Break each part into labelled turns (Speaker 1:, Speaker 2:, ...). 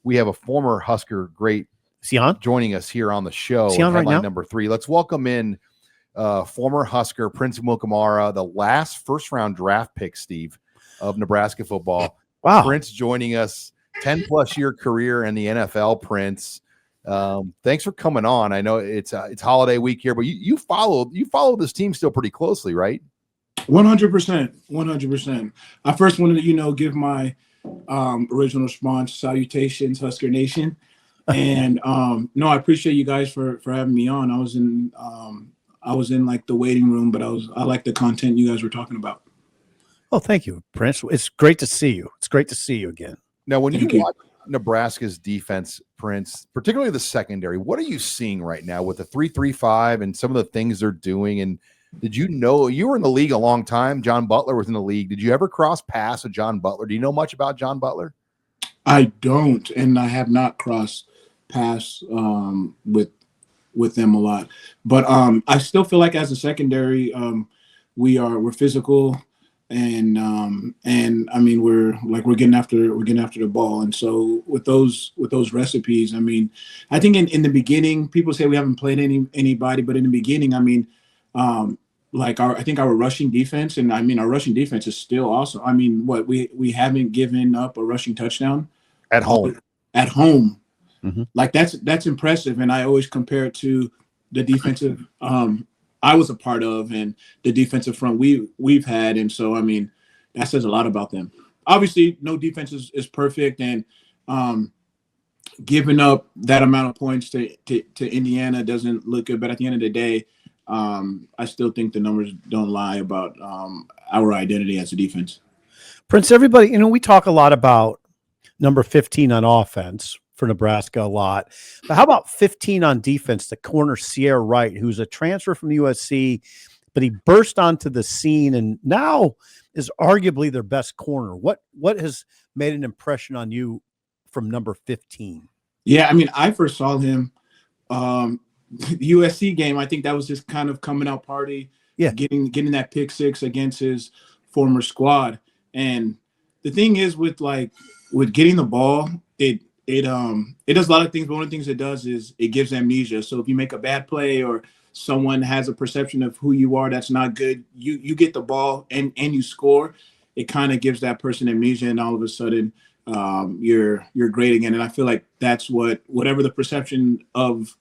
Speaker 1: we have a former Husker great joining us here on the show.
Speaker 2: Right now?
Speaker 1: Number 3. Let's welcome in former Husker Prince Amukamara, the last first-round draft pick, Steve, of Nebraska football.
Speaker 2: Wow.
Speaker 1: Prince joining us, 10-plus year career in the NFL, Prince. Thanks for coming on. I know it's holiday week here, but you follow this team still pretty closely, right?
Speaker 3: 100%. I first wanted to, give my original response, salutations, Husker Nation. And no, I appreciate you guys for having me on. I was in like the waiting room, but I like the content you guys were talking about.
Speaker 2: Oh, thank you, Prince. It's great to see you. It's great to see you again.
Speaker 1: Now, when you watch Nebraska's defense, Prince, particularly the secondary, what are you seeing right now with the 3-3-5 and some of the things they're doing? And did you know you were in the league a long time? John Butler was in the league. Did you ever cross paths with John Butler? Do you know much about John Butler?
Speaker 3: I don't, and I have not crossed paths with them a lot. But I still feel like as a secondary, we're physical, and I mean we're getting after the ball. And so with those recipes, I mean, I think in the beginning, people say we haven't played anybody, but in the beginning, I mean. I think our rushing defense, and I mean our rushing defense is still awesome. I mean, we haven't given up a rushing touchdown
Speaker 1: at home.
Speaker 3: Mm-hmm. Like that's impressive, and I always compare it to the defensive I was a part of and the defensive front we've had, and so I mean that says a lot about them. Obviously, no defense is perfect, and giving up that amount of points to Indiana doesn't look good. But at the end of the day, I still think the numbers don't lie about our identity as a defense.
Speaker 2: Prince, everybody, we talk a lot about number 15 on offense for Nebraska a lot. But how about 15 on defense, the corner Sierra Wright, who's a transfer from USC, but he burst onto the scene and now is arguably their best corner. What has made an impression on you from number 15?
Speaker 3: Yeah, I mean, I first saw him the USC game. I think that was his kind of coming out party.
Speaker 2: Yeah,
Speaker 3: getting that pick 6 against his former squad. And the thing is with getting the ball, it does a lot of things, but one of the things it does is it gives amnesia. So if you make a bad play or someone has a perception of who you are that's not good, you get the ball and you score, it kind of gives that person amnesia, and all of a sudden you're great again. And I feel like that's whatever the perception of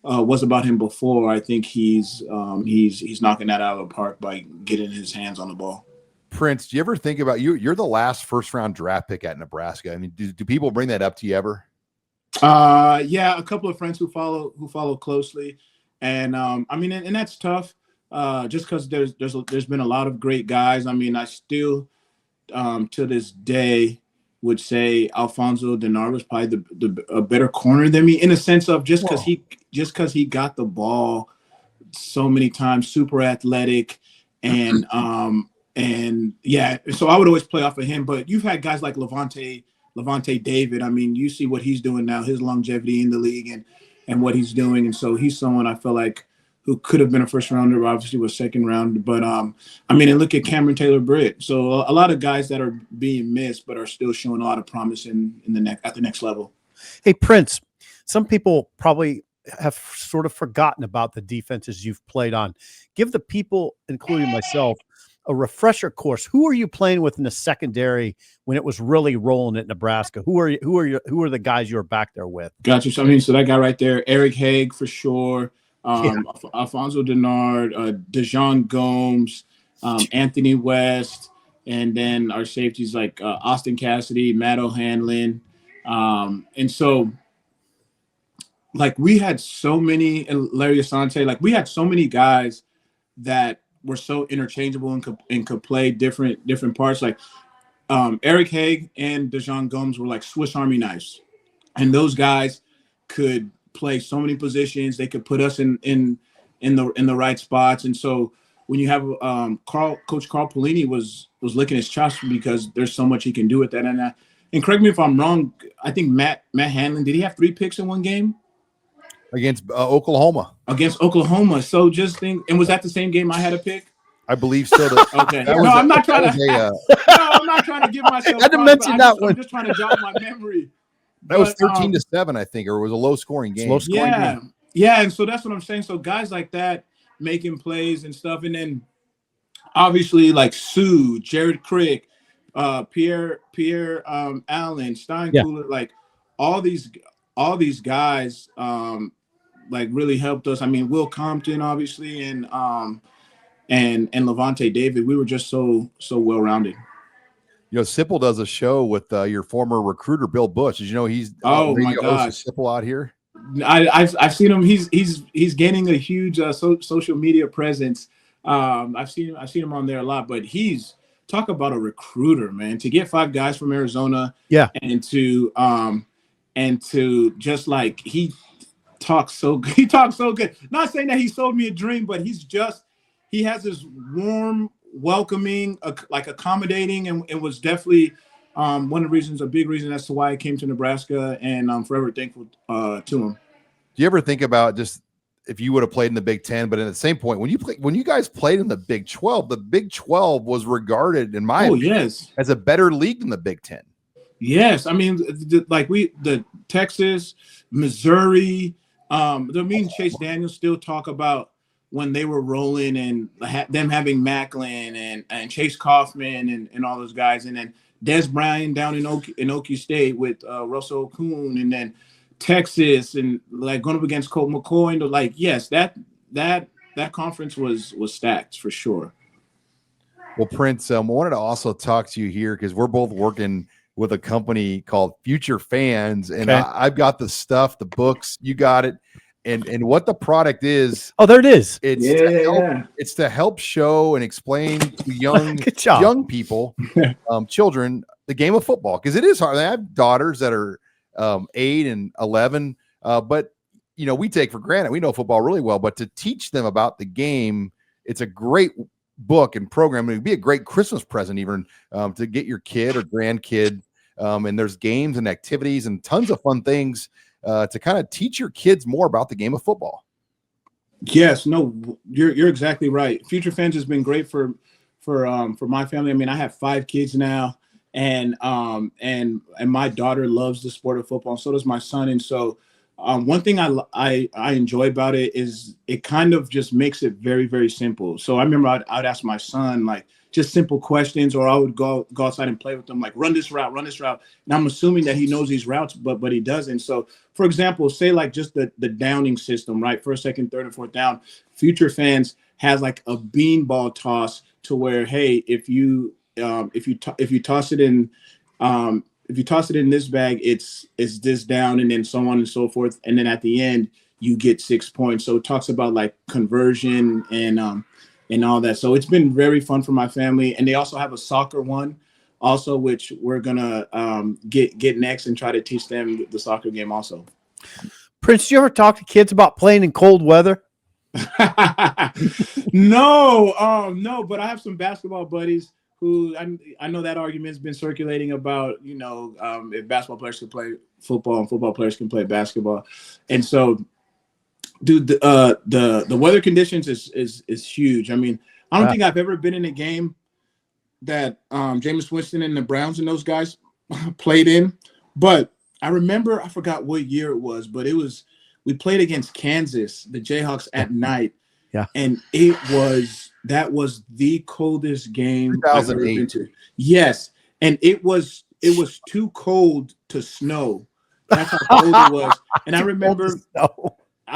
Speaker 3: was about him before, I think he's knocking that out of the park by getting his hands on the ball.
Speaker 1: Prince, do you ever think about you're the last first-round draft pick at Nebraska? I mean, do people bring that up to you ever?
Speaker 3: Yeah, a couple of friends who follow closely, and I mean, and that's tough, just because there's been a lot of great guys. I mean, I still to this day would say Alfonso Denard was probably a better corner than me, in a sense of just because he got the ball so many times, super athletic, and yeah, so I would always play off of him. But you've had guys like Levante David. I mean, you see what he's doing now, his longevity in the league and what he's doing, and so he's someone I feel like who could have been a first rounder, obviously was second round. But I mean, and look at Cameron Taylor-Britt. So a lot of guys that are being missed, but are still showing a lot of promise at the next level.
Speaker 2: Hey, Prince, some people probably have sort of forgotten about the defenses you've played on. Give the people, including myself, a refresher course. Who are you playing with in the secondary when it was really rolling at Nebraska? Who are the guys you were back there with?
Speaker 3: Gotcha. So I mean, so that guy right there, Eric Haig for sure. Alfonso Denard, Dejon Gomes, Anthony West, and then our safeties like Austin Cassidy, Matt O'Hanlon. And so, like, we had so many, and Larry Asante, like, we had so many guys that were so interchangeable and could play different parts. Like, Eric Haig and Dejon Gomes were like Swiss Army knives. And those guys could play so many positions. They could put us in the right spots. And so when you have Coach Carl Pelini was licking his chops because there's so much he can do with that. And correct me if I'm wrong, I think Matt Hanlon, did he have 3 picks in one game?
Speaker 1: Against Oklahoma.
Speaker 3: Against Oklahoma. So just think, and was that the same game I had a pick?
Speaker 1: I believe so.
Speaker 3: Okay. I'm not trying to give myself.
Speaker 2: I had to mention that one.
Speaker 3: I'm just trying to jog my memory.
Speaker 1: That was 13-7, I think, or it was a low scoring game.
Speaker 2: Low scoring game.
Speaker 3: Yeah, and so that's what I'm saying. So guys like that making plays and stuff, and then obviously like Sue, Jared Crick, Pierre Allen, Steinkühler, like all these guys like really helped us. I mean, Will Compton, obviously, and Levante David. We were just so well rounded.
Speaker 1: You know, Sipple does a show with your former recruiter Bill Bush. Did you know he's
Speaker 3: my gosh,
Speaker 1: Sipple out here?
Speaker 3: I've seen him. He's gaining a huge social media presence. I've seen him on there a lot. But he's talk about a recruiter, man. To get 5 guys from Arizona, and to just like he talks so good. Not saying that he sold me a dream, but he has this warm, welcoming, like accommodating, and was definitely one of the reasons, a big reason as to why I came to Nebraska, and I'm forever thankful to him.
Speaker 1: Do you ever think about just if you would have played in the Big Ten, but at the same point, when you guys played in the Big 12, the Big 12 was regarded, in my opinion, as a better league than the Big Ten.
Speaker 3: Yes, I mean, the Texas, Missouri, me and Chase Daniels still talk about when they were rolling and them having Macklin and Chase Kaufman and all those guys, and then Des Bryant down in Okie State with Russell Okun, and then Texas, and like going up against Colt McCoy, and like, yes, that conference was stacked for sure.
Speaker 1: Well, Prince, I wanted to also talk to you here because we're both working with a company called Future Fans, and I've got the stuff, the books, you got it. And what the product is.
Speaker 2: Oh, there it is.
Speaker 1: It's to help show and explain to young people, children, the game of football, because it is hard. I have daughters that are 8 and 11, but you know, we take for granted we know football really well. But to teach them about the game, it's a great book and program. It would be a great Christmas present, even to get your kid or grandkid. And there's games and activities and tons of fun things to kind of teach your kids more about the game of football.
Speaker 3: Yes, no, you're exactly right. Future Fans has been great for my family. I mean, I have 5 kids now, and my daughter loves the sport of football, and so does my son. And so one thing I enjoy about it is it kind of just makes it very, very simple. So I remember I'd ask my son like just simple questions, or I would go outside and play with them, like run this route. And I'm assuming that he knows these routes, but he doesn't. So for example, say like just the downing system, right? 1st, 2nd, 3rd, and 4th down. Future Fans has like a beanball toss to where, hey, if you toss it in, if you toss it in this bag, it's this down, and then so on and so forth. And then at the end, you get 6 points. So it talks about like conversion and all that. So it's been very fun for my family. And they also have a soccer one also, which we're gonna get next and try to teach them the soccer game also.
Speaker 2: Prince, do you ever talk to kids about playing in cold weather?
Speaker 3: No, but I have some basketball buddies who I know that argument's been circulating about, you know, if basketball players can play football and football players can play basketball. And so, dude, the weather conditions is huge. I mean, I don't think I've ever been in a game that Jameis Winston and the Browns and those guys played in, but I remember, I forgot what year it was, but we played against Kansas, the Jayhawks, at night. Yeah. And that was the coldest game I've ever been to. Yes. And it was too cold to snow. That's how cold it was. And I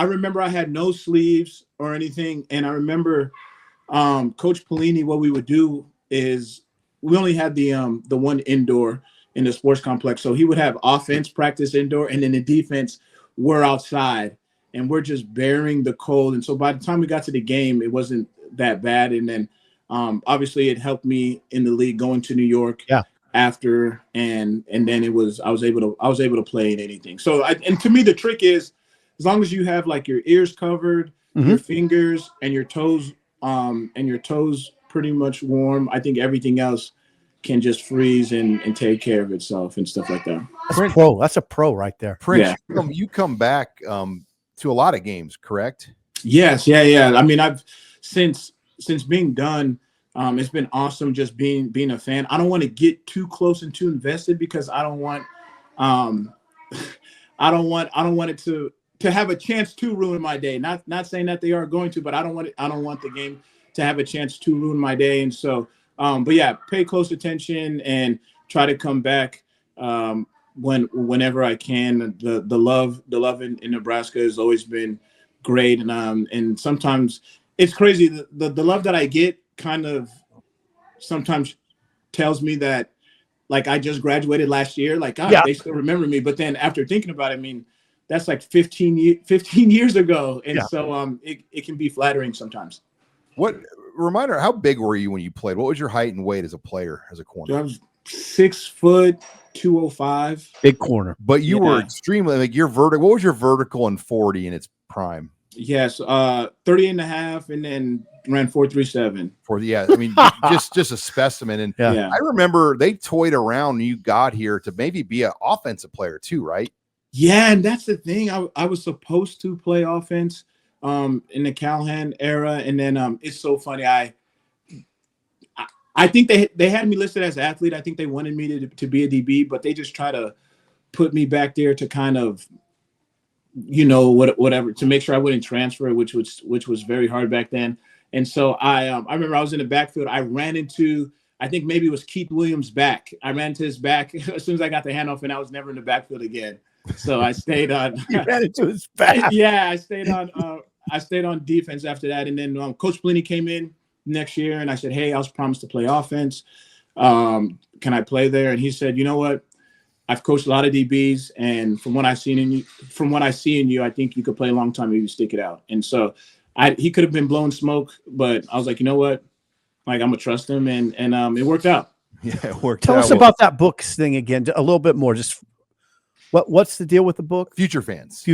Speaker 3: remember I had no sleeves or anything. And I remember Coach Pelini, what we would do is we only had the one indoor in the sports complex. So he would have offense practice indoor, and then the defense we're outside, and we're just bearing the cold. And so by the time we got to the game, it wasn't that bad. And then obviously it helped me in the league going to New York after, and then I was able to play in anything. So and to me, the trick is, as long as you have like your ears covered, your fingers and your toes pretty much warm, I think everything else can just freeze and take care of itself and stuff like that.
Speaker 2: That's a pro right there.
Speaker 1: Prince, you come back to a lot of games, correct?
Speaker 3: Yes. Yeah. I mean, I've since being done, it's been awesome just being a fan. I don't want to get too close and too invested because I don't want I don't want it to have a chance to ruin my day. Not saying that they are going to, but I don't want the game to have a chance to ruin my day. And so, but yeah, pay close attention and try to come back whenever I can. The love in Nebraska has always been great, and sometimes it's crazy. The love that I get kind of sometimes tells me that, like, I just graduated last year. Like, God, they still remember me. But then after thinking about it, I mean, that's like 15 years ago. And so it can be flattering sometimes.
Speaker 1: Reminder, how big were you when you played? What was your height and weight as a player, as a corner?
Speaker 3: So I was 6 foot 205.
Speaker 2: Big corner.
Speaker 1: But you were extremely, like, your vertical. What was your vertical in 40 in its prime?
Speaker 3: Yes, 30 and a half, and then ran 4.37.
Speaker 1: I mean, just a specimen. And I remember they toyed around when you got here to maybe be an offensive player too, right?
Speaker 3: Yeah, and that's the thing. I was supposed to play offense in the Callahan era, and then it's so funny. I think they had me listed as athlete. I think they wanted me to be a DB, but they just try to put me back there to kind of, whatever, to make sure I wouldn't transfer, which was very hard back then. And so I remember I was in the backfield. I ran into, I think maybe it was Keith Williams' back. I ran to his back as soon as I got the handoff, and I was never in the backfield again. So I stayed on.
Speaker 2: You ran into his back.
Speaker 3: Yeah, I stayed on defense after that. And then Coach Pliny came in next year, and I said, hey, I was promised to play offense. Can I play there? And he said, you know what? I've coached a lot of DBs, and from what I see in you, I think you could play a long time if you stick it out. And so he could have been blowing smoke, but I was like, you know what? Like, I'm gonna trust him, and it worked out.
Speaker 1: Yeah, it worked out.
Speaker 2: Tell us about that books thing again, a little bit more. Just what's the deal with the book?
Speaker 1: Future Fans.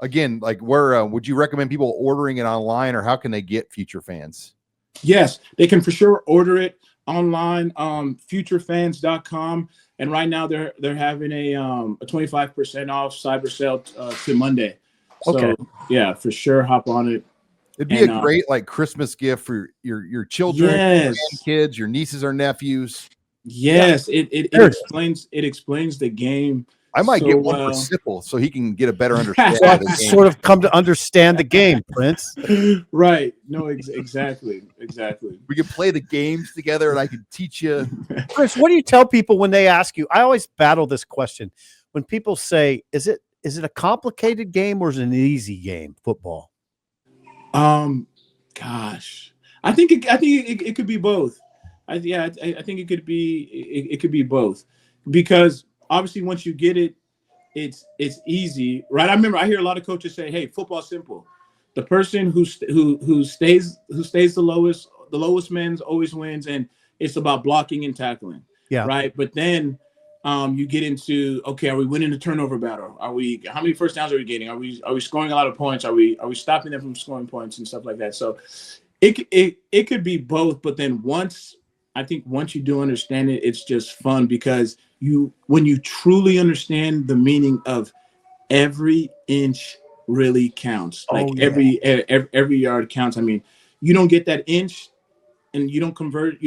Speaker 2: Again,
Speaker 1: like, where would you recommend people ordering it online, or how can they get Future Fans?
Speaker 3: Yes, they can for sure order it online, futurefans.com. And right now they're having a 25% off cyber sale to Monday. So yeah, for sure, hop on it.
Speaker 1: It'd be a great like Christmas gift for your children, your kids, your nieces or nephews.
Speaker 3: Yes, it explains the game.
Speaker 1: I might get one for Sipple so he can get a better understanding of the game.
Speaker 2: Sort of come to understand the game, Prince.
Speaker 3: Right. No, exactly.
Speaker 1: We could play the games together, and I could teach you.
Speaker 2: Prince, what do you tell people when they ask you? I always battle this question. When people say, is it a complicated game or is it an easy game, football?
Speaker 3: Gosh. I think it could be both. I think it could be both, because obviously once you get it, it's easy, right? I remember I hear a lot of coaches say, "Hey, football's simple. The person who stays the lowest man always wins, and it's about blocking and tackling."
Speaker 2: Yeah.
Speaker 3: Right. But then you get into, okay, are we winning the turnover battle? How many first downs are we getting? Are we scoring a lot of points? Are we stopping them from scoring points and stuff like that? So it could be both, but then once you do understand it, it's just fun, because when you truly understand the meaning of every inch really counts. Every yard counts. I mean, you don't get that inch and you don't convert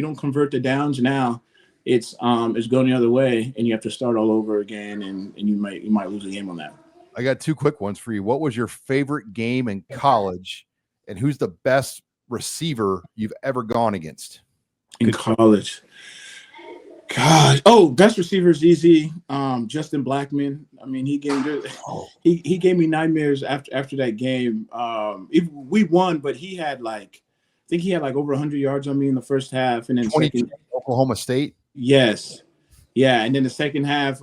Speaker 3: the downs. Now it's going the other way, and you have to start all over again, and you might lose a game on that.
Speaker 1: I got two quick ones for you. What was your favorite game in college, and who's the best receiver you've ever gone against?
Speaker 3: In college, God, best receiver is easy. Justin Blackman. I mean, he gave me nightmares after that game. We won, but he had I think he had over 100 yards on me in the first half, and then
Speaker 1: Oklahoma State.
Speaker 3: Yes, yeah, and then the second half,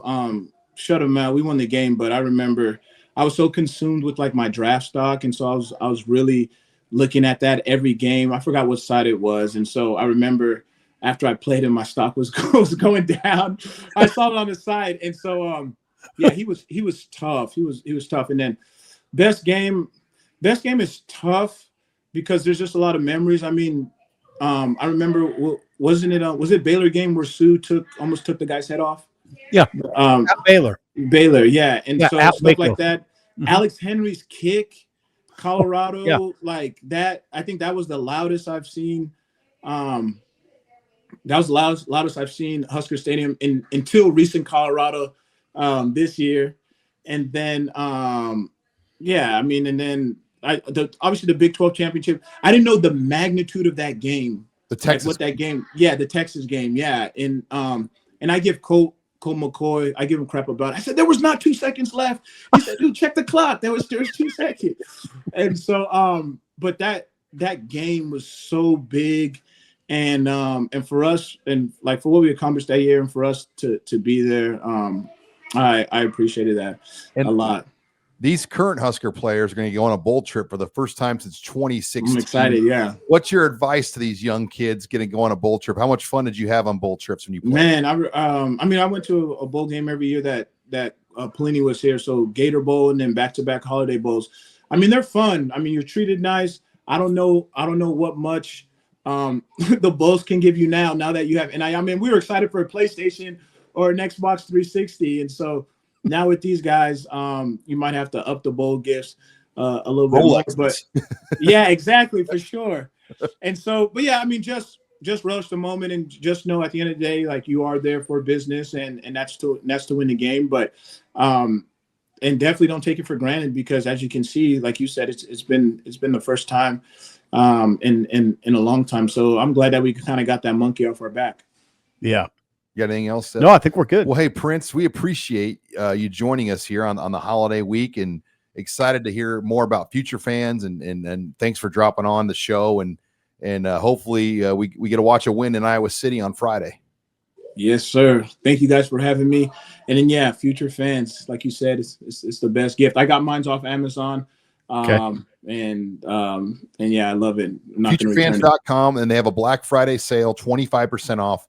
Speaker 3: shut him out. We won the game, but I remember I was so consumed with my draft stock, and so I was really looking at that every game. I forgot what side it was, and so I remember after I played him, my stock was going down. I saw it on the side, and so he was tough. He was tough. And then best game is tough because there's just a lot of memories. I mean, I remember, was it Baylor game where Sue almost took the guy's head off?
Speaker 2: Yeah, Baylor,
Speaker 3: yeah, and so stuff
Speaker 2: Baylor.
Speaker 3: like that. Mm-hmm. Alex Henry's kick, Colorado, like that. I think that was the loudest I've seen. That was the loudest I've seen Husker Stadium until recent Colorado this year. and then yeah, I mean, and then obviously the Big 12 championship. I didn't know the magnitude of that game.
Speaker 1: The Texas,
Speaker 3: what that game, yeah, the Texas game, yeah, and I give Colt McCoy, I give him crap about it. I said there was not 2 seconds left. He said, dude, check the clock. There was 2 seconds, and so but that game was so big, and for us, and like for what we accomplished that year, and for us to be there, I appreciated that a lot.
Speaker 1: These current Husker players are going to go on a bowl trip for the first time since 2016.
Speaker 3: I'm excited, yeah.
Speaker 1: What's your advice to these young kids getting to go on a bowl trip? How much fun did you have on bowl trips when you played?
Speaker 3: Man, I mean, I went to a bowl game every year that Pelini was here. So Gator Bowl and then back-to-back Holiday Bowls. I mean, they're fun. I mean, you're treated nice. I don't know what much the bowls can give you now that you have. And I mean, we were excited for a PlayStation or an Xbox 360, and so. Now with these guys, you might have to up the bowl gifts a little bit more, but yeah, exactly, for sure. And so, but yeah, I mean, just relish the moment and just know at the end of the day, like you are there for business, and that's to win the game. But and definitely don't take it for granted, because as you can see, like you said, it's been the first time in a long time. So I'm glad that we kind of got that monkey off our back.
Speaker 2: Yeah.
Speaker 1: You got anything else?
Speaker 2: No, I think we're good.
Speaker 1: Well, hey, Prince, we appreciate you joining us here on the holiday week, and excited to hear more about future fans, and thanks for dropping on the show, and hopefully we get to watch a win in Iowa City on Friday.
Speaker 3: Yes, sir. Thank you guys for having me. And then, yeah, future fans, like you said, it's the best gift. I got mine off Amazon.
Speaker 2: Okay.
Speaker 3: And yeah, I love it.
Speaker 1: Futurefans.com, and they have a Black Friday sale, 25% off.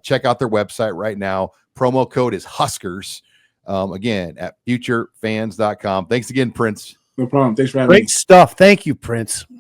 Speaker 1: Check out their website right now. Promo code is Huskers. Again, at futurefans.com. Thanks again, Prince.
Speaker 3: No problem. Thanks for having me.
Speaker 2: Great stuff. Thank you, Prince.